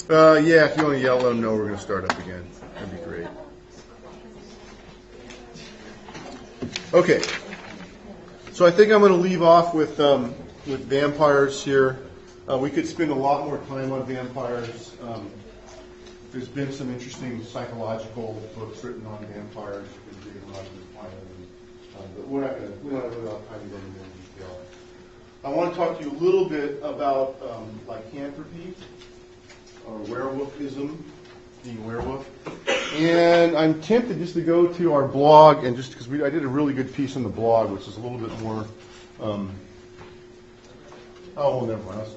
Yeah, if you want to yell, let them know we're going to start up again. That'd be great. Okay. So I think I'm going to leave off with vampires here. We could spend a lot more time on vampires. There's been some interesting psychological books written on vampires. You can read a lot of them, but we don't have really a lot of time to go into more detail. I want to talk to you a little bit about lycanthropy, or werewolfism, being a werewolf. And I'm tempted just to go to our blog, and just because I did a really good piece on the blog, which is a little bit more. Oh, well, never mind.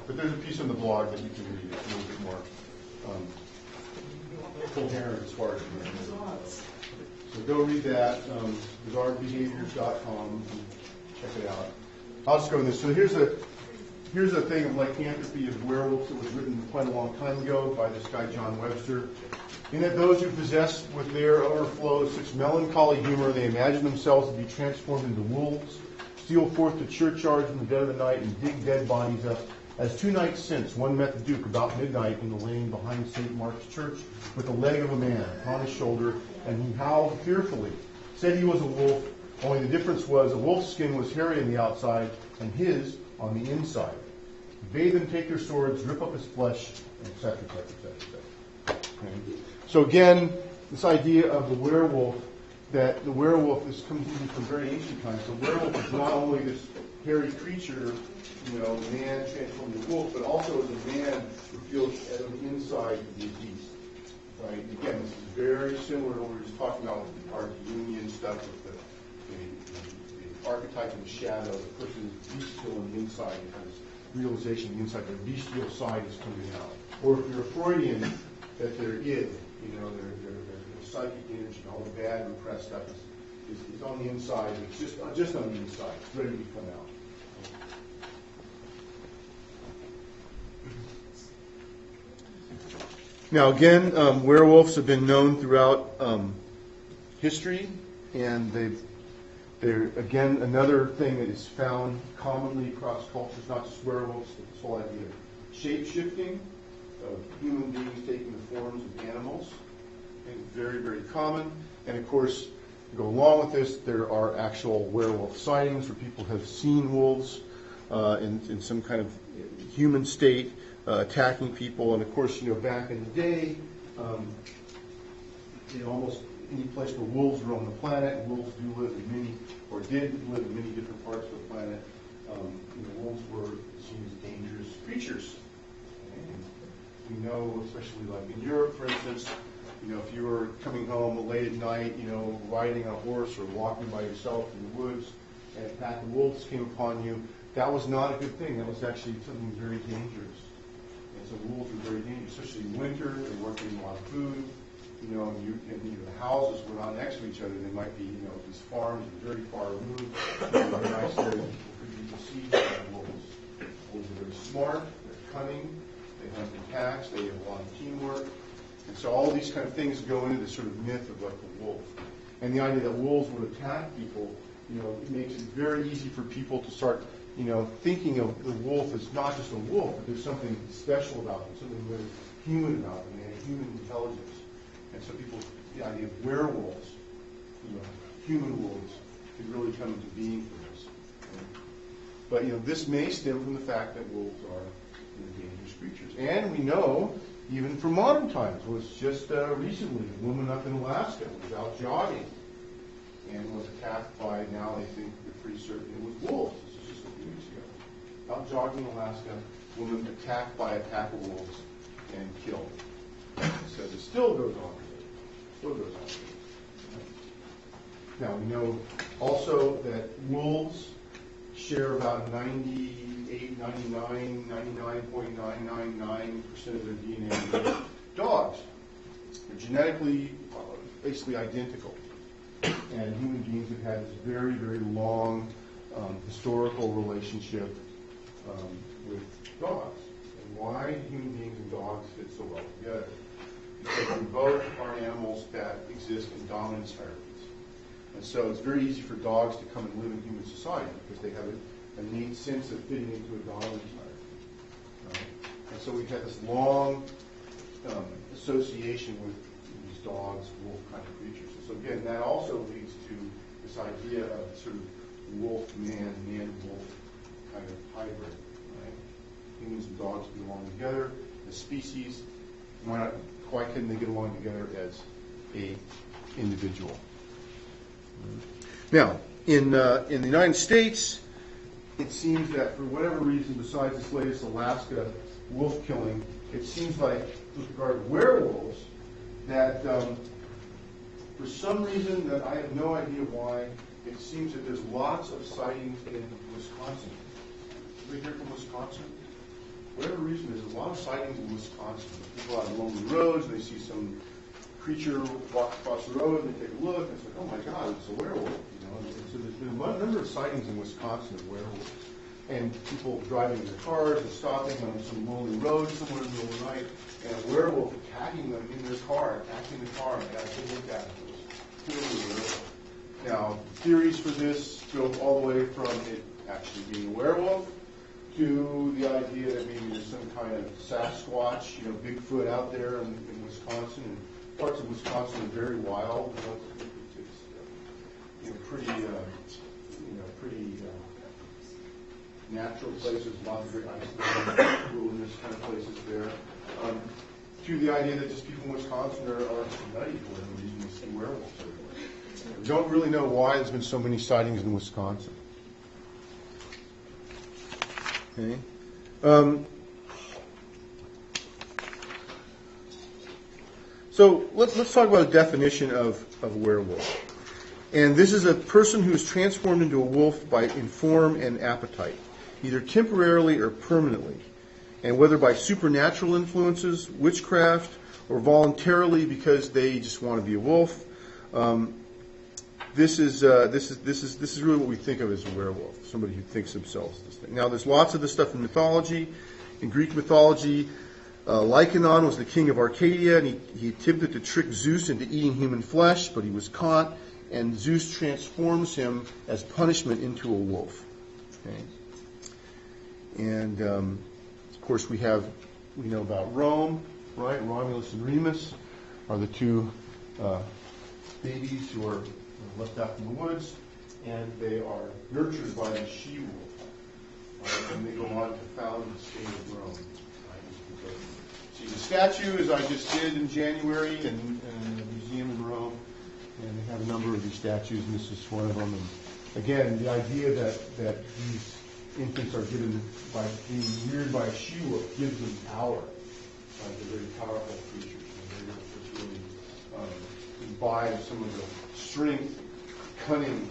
But there's a piece on the blog that you can read. It's a little bit more coherent as far as so go read that. bizarrebehaviors.com. Check it out. I'll just go in this. So here's a thing of lycanthropy of werewolves that was written quite a long time ago by this guy John Webster. In that those who possess with their overflow such melancholy humor, they imagine themselves to be transformed into wolves, steal forth to churchyards in the dead of the night, and dig dead bodies up. As 2 nights since, one met the Duke about midnight in the lane behind St. Mark's Church with the leg of a man upon his shoulder, and he howled fearfully. Said he was a wolf, only the difference was a wolf's skin was hairy on the outside, and his on the inside. He bade them take their swords, rip up his flesh, etc., etc., etc. Okay. So again, this idea of the werewolf, that the werewolf is coming from very ancient times. The werewolf is not only this hairy creature, man transformed into wolf, but also as a man who feels on the inside to be a beast. Right? Again, this is very similar to what we were just talking about with our Jungian stuff with the archetype of the shadow. The person is bestial on the inside and has realization on the inside, their bestial side is coming out. Or if you're a Freudian, that their id, their psychic energy, all the bad repressed stuff is on the inside. It's just on the inside. It's ready to come out. Now, again, werewolves have been known throughout history, and they're, again, another thing that is found commonly across cultures, not just werewolves, but this whole idea of shape-shifting, of human beings taking the forms of animals. And very, very common. And, of course, to go along with this, there are actual werewolf sightings where people have seen wolves in some kind of human state, attacking people. And of course, back in the day, almost any place where wolves were on the planet, and wolves do live in many, or did live in many different parts of the planet, wolves were seen as dangerous creatures. And we know, especially like in Europe, for instance, if you were coming home late at night, riding on a horse or walking by yourself in the woods, and a pack of wolves came upon you, that was not a good thing. That was actually something very dangerous. And so wolves were very dangerous, especially in winter. They weren't getting a lot of food. The houses were not next to each other. They might be, these farms are very far removed. Very nice areas for people to see wolves. Wolves are very smart. They're cunning. They hunt in packs. They have a lot of teamwork. And so all these kind of things go into this sort of myth of like the wolf. And the idea that wolves would attack people, it makes it very easy for people to start thinking of the wolf as not just a wolf, but there's something special about them, something really human about them, and a human intelligence. And so the idea of werewolves, human wolves, could really come into being for this. But this may stem from the fact that wolves are dangerous creatures. And we know, even from modern times, it was just recently, a woman up in Alaska was out jogging and was attacked by, now they think they're pretty certain it was wolves. This is just a few weeks ago. Out jogging in Alaska, a woman attacked by a pack of wolves and killed. So it still goes on. Now, we know also that wolves share about 98, 99, 99.999% of their DNA with dogs. They're genetically basically identical. And human beings have had this very, very long historical relationship with dogs. And why do human beings and dogs fit so well together? Because we both are animals that exist in dominance hierarchies. And so it's very easy for dogs to come and live in human society because they have an innate sense of fitting into a dominance hierarchy. And So we've had this long association with these dogs, wolf kind of creatures. And so again, that also leads to this idea of sort of wolf-man, man-wolf kind of hybrid. Right? Humans and dogs get along together as species. Why couldn't they get along together as a individual? Now, in the United States, it seems that for whatever reason, besides this latest Alaska wolf killing, it seems like, with regard to werewolves, that for some reason that I have no idea why, it seems that there's lots of sightings in Wisconsin. Anybody here from Wisconsin? For whatever reason, there's a lot of sightings in Wisconsin. People out on lonely roads, and they see some creature walk across the road, and they take a look, and it's like, oh my God, it's a werewolf. And so there's been a number of sightings in Wisconsin of werewolves. And people driving in their cars and stopping on some lonely road somewhere in the middle of the night, and a werewolf attacking them in their car, attacking the car, and guys they looked at it. It was clearly a werewolf. Now, theories for this go all the way from it actually being a werewolf to the idea that maybe there's some kind of Sasquatch, Bigfoot out there in Wisconsin. And parts of Wisconsin are very wild. It's pretty natural places, lots of very isolated wilderness kind of places there. To the idea that just people in Wisconsin are nutty for whatever reason. They see werewolves everywhere. We don't really know why there's been so many sightings in Wisconsin. Okay. So let's talk about a definition of werewolf. And this is a person who is transformed into a wolf in form and appetite, either temporarily or permanently, and whether by supernatural influences, witchcraft, or voluntarily because they just want to be a wolf. This is really what we think of as a werewolf, somebody who thinks themselves this thing. Now, there's lots of this stuff in mythology. In Greek mythology, Lycanon was the king of Arcadia, and he attempted to trick Zeus into eating human flesh, but he was caught, and Zeus transforms him as punishment into a wolf. Okay? And, of course, we know about Rome, right? Romulus and Remus are the two babies who are left out in the woods, and they are nurtured by the she-wolf. Right? And they go on to found the state of Rome. Right? See the statue, as I just did in January, in the museum in Rome, and they have a number of these statues, and this is one of them. And again, the idea that these infants are given by being reared by a she-wolf gives them power. They're very powerful creatures. And they're just really imbibe some of the strength, cunning,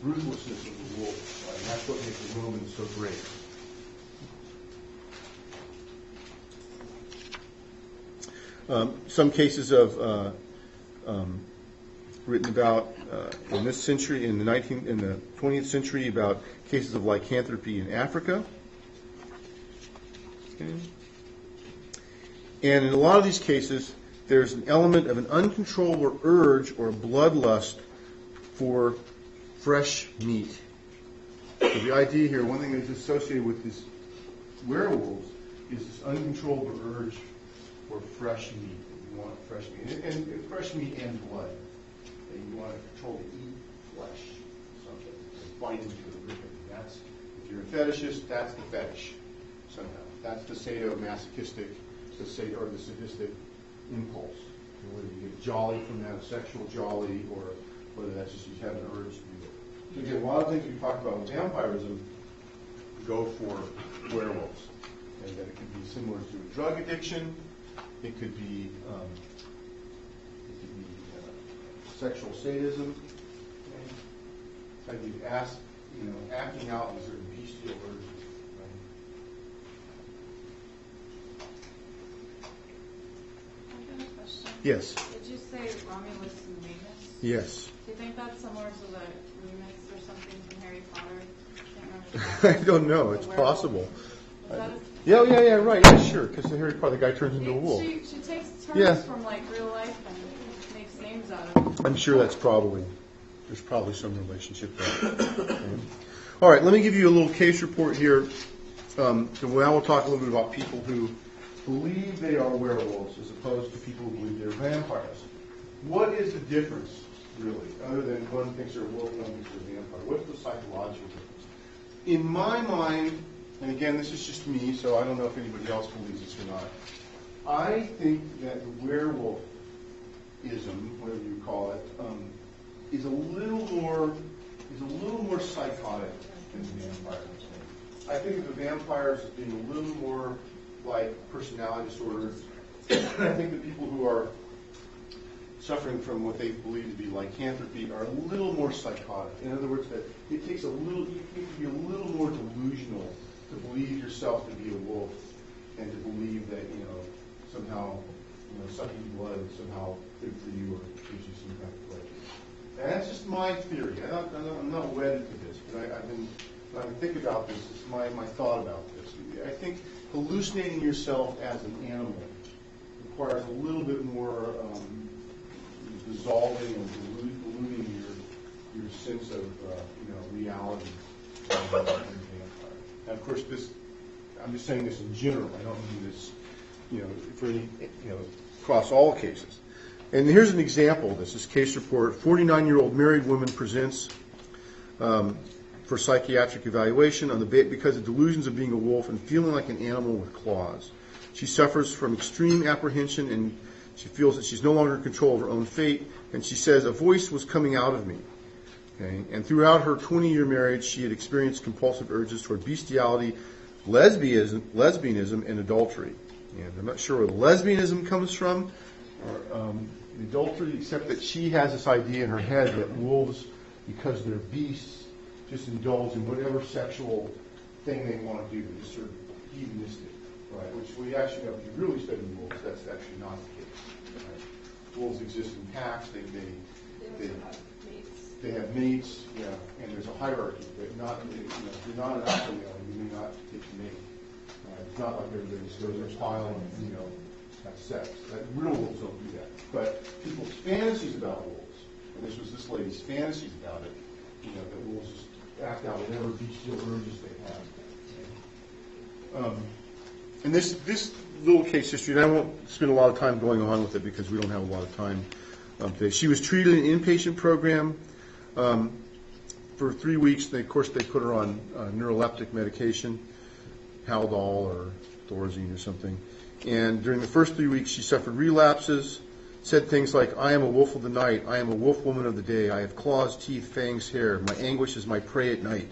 ruthlessness of the wolf. And that's what makes the Romans so great. Some cases of written about in this century, in the 20th century, about cases of lycanthropy in Africa. Okay. And in a lot of these cases, there's an element of an uncontrollable urge or bloodlust for fresh meat. So the idea here, one thing that's associated with these werewolves, is this uncontrollable urge for fresh meat. You want fresh meat, and fresh meat and blood. And you want to control to eat flesh, something, and bite into it. That's, if you're a fetishist, that's the fetish. Somehow, that's the sadomasochistic, or the sadistic impulse. Whether you get jolly from that, a sexual jolly, or whether that's just you have an urge to do it. So again, a lot of things we talk about with vampirism go for werewolves, and that it can be similar to a drug addiction. It could be sexual sadism. Okay? Like you acting out these certain bestial urges. Yes. Did you say Romulus and Remus? Yes. Do you think that's similar to the Remus or something from Harry Potter? I don't know. It's possible. Yeah, right. Yeah, sure. Because the Harry Potter, the guy turns into a wolf. She takes turns from real life and makes names out of it. I'm sure there's probably some relationship there. Okay. All right, let me give you a little case report here So now we'll talk a little bit about people who believe they are werewolves as opposed to people who believe they're vampires. What is the difference, really, other than one thinks they're a wolf, one thinks they're a vampire? What's the psychological difference? In my mind, and again, this is just me, so I don't know if anybody else believes this or not, I think that the werewolfism, whatever you call it, is a little more psychotic than the vampires. I think of the vampires as being a little more like personality disorders. I think the people who are suffering from what they believe to be lycanthropy are a little more psychotic. In other words, that it takes a little, you need to be a little more delusional to believe yourself to be a wolf and to believe that, somehow, sucking blood is somehow good for you or gives you some kind of pleasure. And that's just my theory. I'm not wedded to this, but when I think about this, it's my thought about this. I think hallucinating yourself as an animal requires a little bit more dissolving and diluting your sense of reality than a vampire. And of course, I'm just saying this in general. I don't mean this, for any, across all cases. And here's an example of this case report. 49-year-old married woman presents for psychiatric evaluation because of delusions of being a wolf and feeling like an animal with claws. She suffers from extreme apprehension and she feels that she's no longer in control of her own fate. And she says, a voice was coming out of me. Okay? And throughout her 20-year marriage, she had experienced compulsive urges toward bestiality, lesbianism, and adultery. And I'm not sure where the lesbianism comes from, or adultery, except that she has this idea in her head that wolves, because they're beasts, just indulge in whatever sexual thing they want to do. They're just sort of hedonistic, right? Which we actually know, if you really study wolves, that's actually not the case. Right? Wolves exist in packs. They have mates, and there's a hierarchy. But not, if you're not an alpha male, you may not take a mate. It's not like everybody just goes in a pile and have sex. Real wolves don't do that. But people's fantasies about wolves, and this was this lady's fantasies about it, that wolves just act out whatever bestial urges they have. And this little case history, and I won't spend a lot of time going on with it because we don't have a lot of time today. She was treated in an inpatient program for 3 weeks. Of course, they put her on neuroleptic medication, Haldol or Thorazine or something. And during the first 3 weeks, she suffered relapses, said things like, I am a wolf of the night, I am a wolf woman of the day, I have claws, teeth, fangs, hair, my anguish is my prey at night,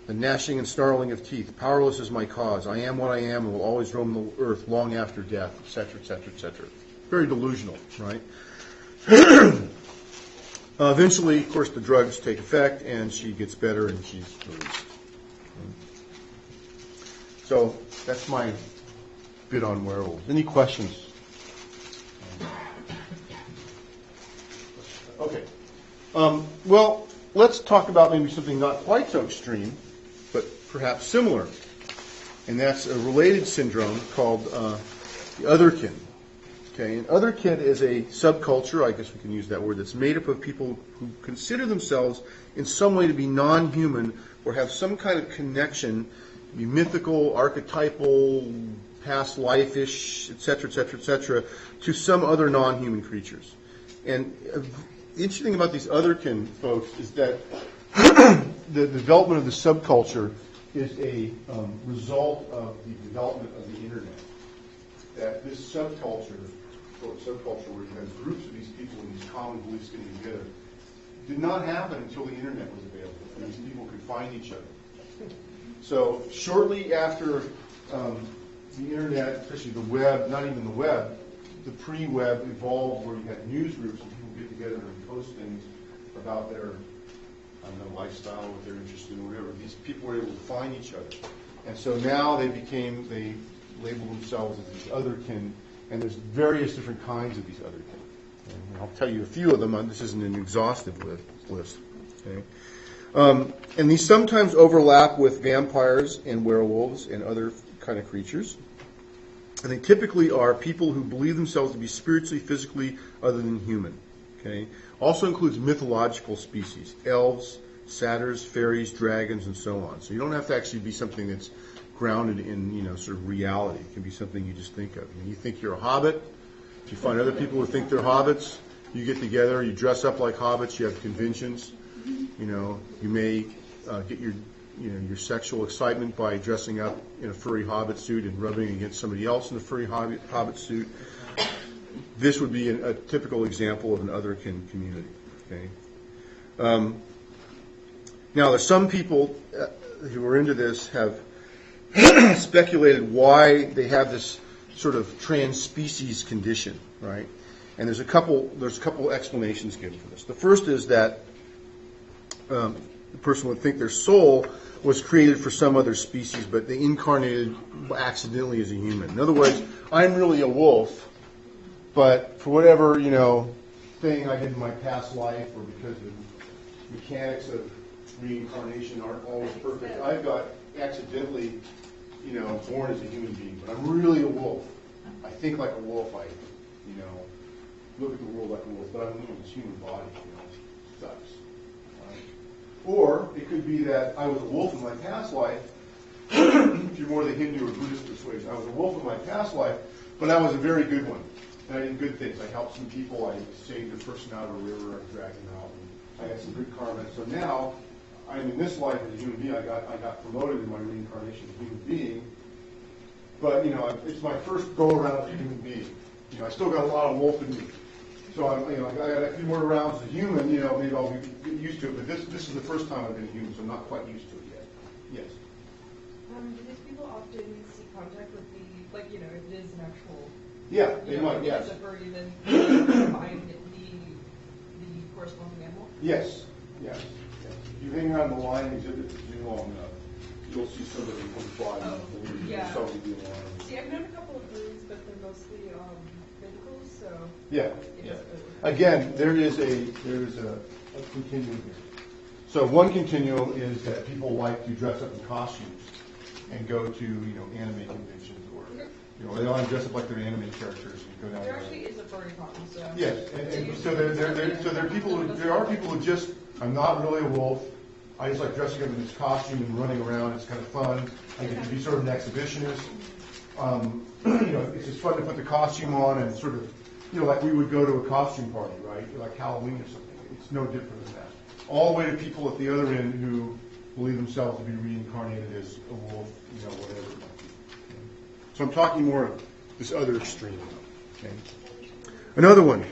the gnashing and snarling of teeth, powerless is my cause, I am what I am and will always roam the earth long after death, etc., etc., etc. Very delusional, right? Eventually, of course, the drugs take effect and she gets better and she's released. So that's my bit on werewolves. Any questions? Okay. Well, let's talk about maybe something not quite so extreme, but perhaps similar. And that's a related syndrome called the otherkin. Okay, and otherkin is a subculture, I guess we can use that word, that's made up of people who consider themselves in some way to be non-human or have some kind of connection, be mythical, archetypal, past life-ish, etc., etc., etc., to some other non-human creatures. And the interesting thing about these otherkin folks is that the development of the subculture is a result of the development of the internet. That this subculture where you have groups of these people and these common beliefs getting together, did not happen until the internet was available, and these people could find each other. So shortly after the internet, especially the web, not even the web, the pre-web evolved where you had news groups and people get together and post things about their lifestyle, what they're interested in, whatever. These people were able to find each other. And so now they label themselves as these otherkin, and there's various different kinds of these otherkin. And I'll tell you a few of them. This isn't an exhaustive list. Okay? And these sometimes overlap with vampires and werewolves and other kind of creatures. And they typically are people who believe themselves to be spiritually, physically other than human. Okay? Also includes mythological species, elves, satyrs, fairies, dragons, and so on. So you don't have to actually be something that's grounded in, sort of reality. It can be something you just think of. I mean, you think you're a hobbit. If you find other people who think they're hobbits, you get together, you dress up like hobbits, you have conventions. You may get your sexual excitement by dressing up in a furry hobbit suit and rubbing against somebody else in a furry hobbit suit. This would be a typical example of an otherkin community. Okay. Now, there's some people who are into this have speculated why they have this sort of trans-species condition, right? And there's a couple explanations given for this. The first is that the person would think their soul was created for some other species, but they incarnated accidentally as a human. In other words, I'm really a wolf, but for whatever, thing I did in my past life, or because the mechanics of reincarnation aren't always perfect, I've got accidentally, born as a human being, but I'm really a wolf. I think like a wolf. I, look at the world like a wolf, but I'm in this human body. Sucks. Right? Or it could be that I was a wolf in my past life. If you're more the Hindu or Buddhist persuasion, I was a wolf in my past life, but I was a very good one. And I did good things. I helped some people. I saved a person out of a river. I dragged them out. And I got some good karma. So now, I'm in this life as a human being. I got promoted in my reincarnation as a human being. But it's my first go around as a human being. I still got a lot of wolf in me. So I got a few more rounds as a human. Maybe I'll get used to it. But this is the first time I've been a human, so I'm not quite used to it yet. Yes. Do these people often seek contact with the, if it is an actual? Yeah, they might. Yes. If it's a furry, then find the corresponding animal. Yes. Yes. If you hang around the line and exhibit for too long enough, you'll see somebody come by and yeah. somebody be alive. See, I've known a couple of furries, but they're mostly mythicals, so. Yeah. Again, there is a continuum here. So one continuum is that people like to dress up in costumes and go to anime conventions, or they want to dress up like they're anime characters and go down. There actually is a furry con, so. Yes, and so there are people who just, I'm not really a wolf. I just like dressing up in this costume and running around. It's kind of fun. I get to be sort of an exhibitionist. It's just fun to put the costume on and sort of, like we would go to a costume party, right? Like Halloween or something. It's no different than that. All the way to people at the other end who believe themselves to be reincarnated as a wolf, whatever it might be. Okay? So I'm talking more of this other extreme. Okay? Another one.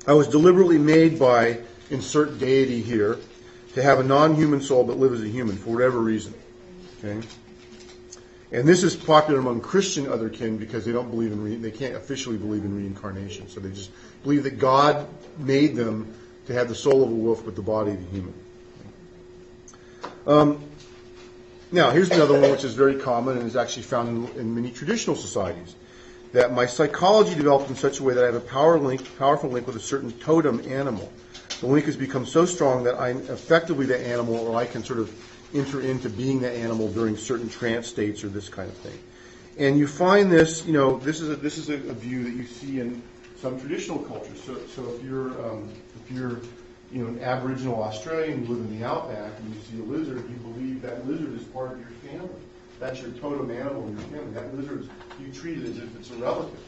I was deliberately made by, insert deity here, to have a non-human soul but live as a human for whatever reason. Okay? And this is popular among Christian otherkin because they don't believe they can't officially believe in reincarnation. So they just believe that God made them to have the soul of a wolf but the body of a human. Now, here's another one which is very common and is actually found in many traditional societies. That my psychology developed in such a way that I have a powerful link with a certain totem animal. The link has become so strong that I'm effectively the animal, or I can sort of enter into being the animal during certain trance states or this kind of thing. And you find this, this is a view that you see in some traditional cultures. So if you're an Aboriginal Australian, you live in the outback, and you see a lizard, you believe that lizard is part of your family. That's your totem animal in your family. That lizard, you treat it as if it's a relative.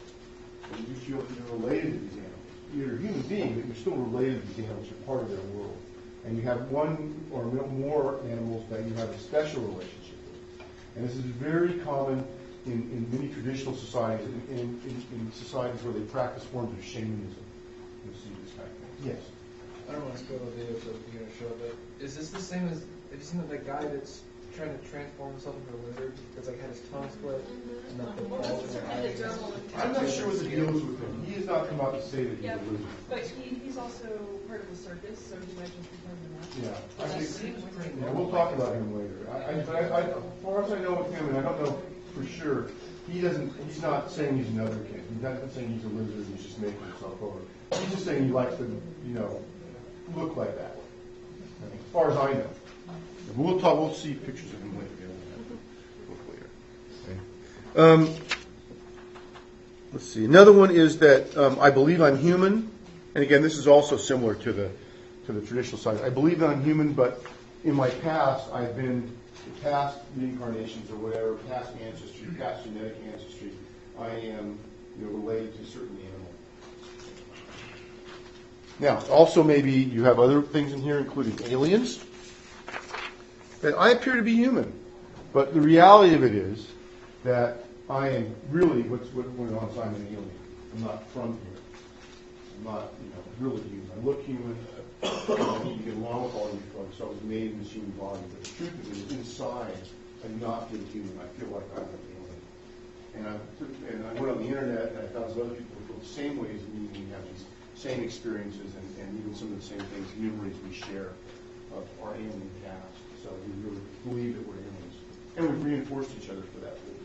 And you feel that you're related to these animals. You're a human being, but you're still related to these animals. You're part of their world. And you have one or more animals that you have a special relationship with. And this is very common in many traditional societies, in societies where they practice forms of shamanism. You'll see this kind of thing. Yes? I don't want to spoil the video, so you're going to show it, but is this the same as, have you seen that guy that's trying to transform himself into a lizard? That's had his tongue split, and the balls in their eyes. I'm not sure what the deal is with him. He has not come out to say that he's a lizard. But he's also part of the circus, so he might just become the master. Yeah, we'll talk about him later. As far as I know with him, and I don't know for sure, he's not saying he's another kid. He's not saying he's a lizard, he's just making himself over. He's just saying he likes to, look like that. As far as I know. We'll see pictures of him later. Okay. Let's see. Another one is that I believe I'm human. And again, this is also similar to the to the traditional side. I believe that I'm human, but in my past, I've been past reincarnations or whatever, past ancestry, past genetic ancestry. I am, related to a certain animal. Now, also maybe you have other things in here, including aliens. That I appear to be human, but the reality of it is that I am really what's going on is I'm an alien. I'm not from here. I'm not, really human. I look human. I need to get along with all you folks. I was made in this human body, but the truth of it is, inside, I do not feel human. I feel like I'm an alien. And I went on the internet and I found some other people who feel the same way as me, and we have these same experiences and even some of the same things, memories we share of our alien past. So we really believe that we're aliens, and we've reinforced each other for that belief.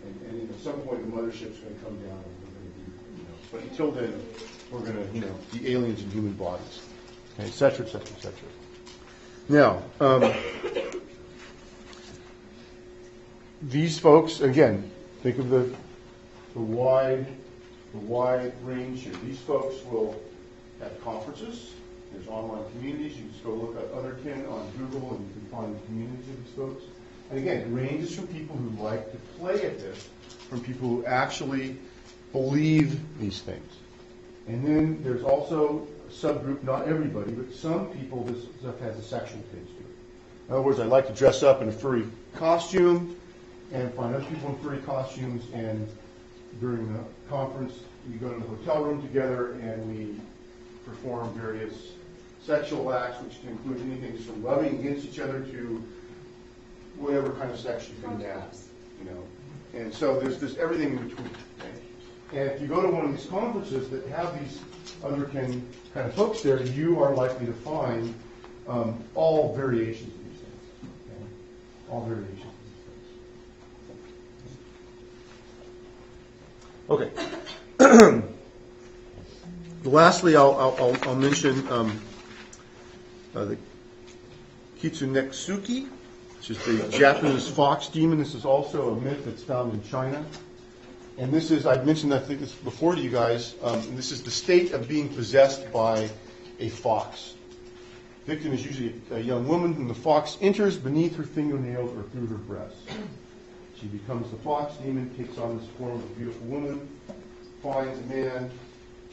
And at some point, the mothership's going to come down, and we're going to be, But until then, we're going to, be aliens in human bodies, okay, et cetera, et cetera, et cetera. Now, these folks, again, think of the wide range here. These folks will have conferences. There's online communities. You can just go look at Otherkin on Google, and you can find communities of these folks. And again, it ranges from people who like to play at this, from people who actually believe these things. And then there's also a subgroup, not everybody, but some people, this stuff has a sexual tinge to it. In other words, I like to dress up in a furry costume and find other people in furry costumes, and during the conference, we go to the hotel room together and we perform various sexual acts, which can include anything from rubbing against each other to whatever kind of sex you can have, And so there's everything in between. Okay? And if you go to one of these conferences that have these other kind of folks there, you are likely to find all variations of these things. Okay? All variations of these things. Okay. Lastly, I'll mention the Kitsunetsuki, which is the Japanese fox demon. This is also a myth that's found in China. And this is, I've mentioned, I think this before to you guys, and this is the state of being possessed by a fox. The victim is usually a young woman whom the fox enters beneath her fingernails or through her breasts. She becomes the fox demon, takes on this form of a beautiful woman, finds a man,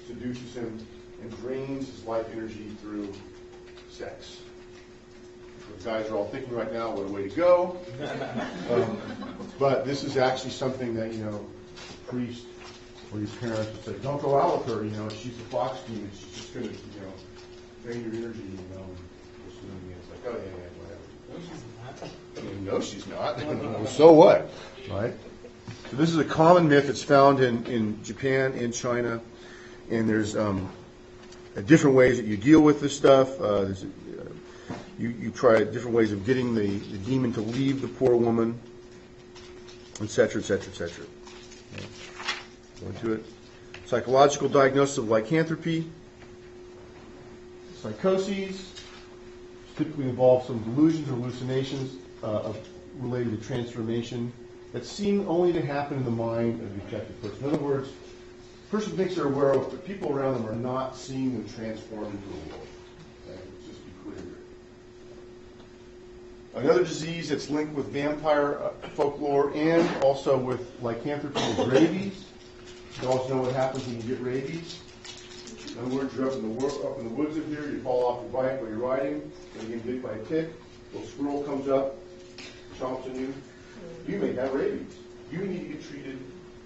seduces him, and drains his life energy through sex. The guys are all thinking right now, what a way to go. But this is actually something that, the priest or your parents would say, don't go out with her, she's a fox demon, she's just going to, drain your energy, and it's like, oh, yeah, whatever. No, she's not. So what? Right? So this is a common myth that's found in Japan and China, and there's different ways that you deal with this stuff. You try different ways of getting the demon to leave the poor woman, et cetera, et cetera, et cetera. Okay. Go into it. Psychological diagnosis of lycanthropy. Psychoses typically involve some delusions or hallucinations related to transformation that seem only to happen in the mind of the affected person. In other words, the person thinks they're aware of, but people around them are not seeing them transform into the world. Okay? Let's just be clear here. Another disease that's linked with vampire folklore and also with lycanthropy is rabies. You also know what happens when you get rabies. In other words, you're up in the woods up here, you fall off your bike while you're riding, and you get bit by a tick, a little squirrel comes up, chomps on you. You may have rabies. You need to get treated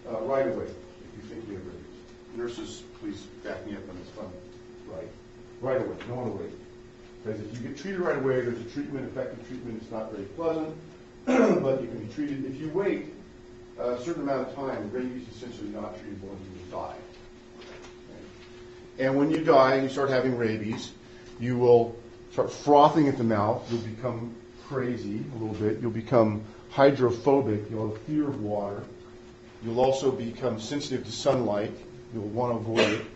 right away if you think you have rabies. Nurses, please back me up on this one. Right away. Don't want to wait. Because if you get treated right away, there's a treatment, effective treatment. It's not very pleasant, but you can be treated. If you wait a certain amount of time, rabies is essentially not treatable and you will die. Okay? And when you die and you start having rabies, you will start frothing at the mouth. You'll become crazy a little bit. You'll become hydrophobic. You'll have fear of water. You'll also become sensitive to sunlight. You'll want to avoid it.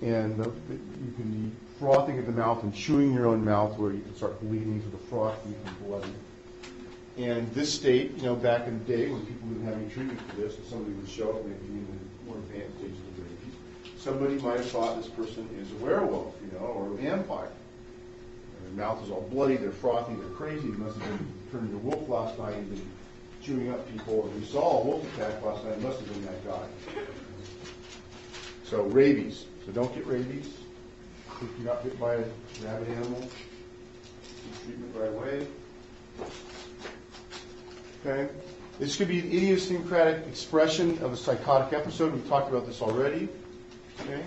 And you can be frothing at the mouth and chewing your own mouth where you can start bleeding to the froth and become bloody. And this state, back in the day when people didn't have any treatment for this, and somebody would show up maybe in the more advanced stages of rabies, somebody might have thought this person is a werewolf, or a vampire. Their mouth is all bloody, they're frothy, they're crazy. He must have been turned into a wolf last night. He's been chewing up people. And we saw a wolf attack last night. It must have been that guy. So rabies. So don't get rabies. If you got bit by a rabid animal, get treatment right away. Okay. This could be an idiosyncratic expression of a psychotic episode. We've talked about this already. Okay.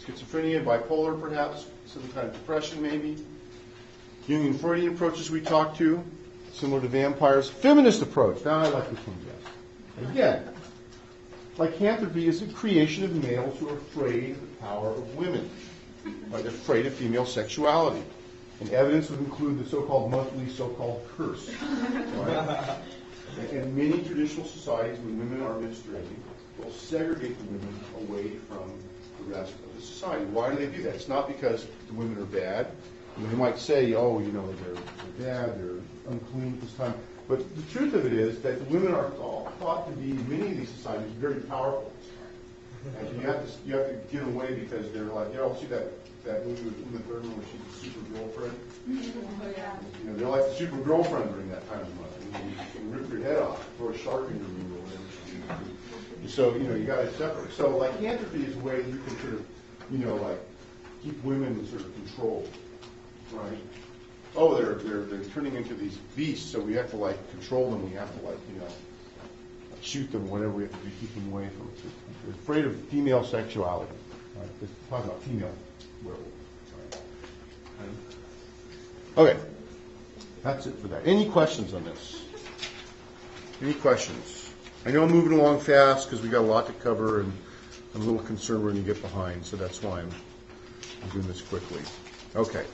Schizophrenia, bipolar perhaps, some kind of depression maybe. Jungian Freudian approaches we talked to, similar to vampires. Feminist approach. Now I like this one best. Again, lycanthropy is a creation of males who are afraid of the power of women. Right? They're afraid of female sexuality. And evidence would include the so-called monthly so-called curse. Right? And many traditional societies, when women are menstruating, will segregate the women away from the rest of the society. Why do they do that? It's not because the women are bad. They might say, oh, they're bad, they're unclean at this time. But the truth of it is that the women are all thought to be, in many of these societies, very powerful. And you have to get away because they're like, see that movie with Uma Thurman where she's the super girlfriend? Oh, yeah. They're like the super girlfriend during that time of month. You can rip your head off, throw a shark in your room or whatever. So, you got to separate. So lycanthropy is a way you can sort of, keep women sort of controlled. Right? Oh, they're turning into these beasts, so we have to control them. We have to shoot them, whatever we have to do, keep them away from it. They're afraid of female sexuality. Right? Let's talk about female werewolves. Right? Okay, that's it for that. Any questions on this? Any questions? I know I'm moving along fast because we got a lot to cover, and I'm a little concerned we're going to get behind, so that's why I'm doing this quickly. Okay.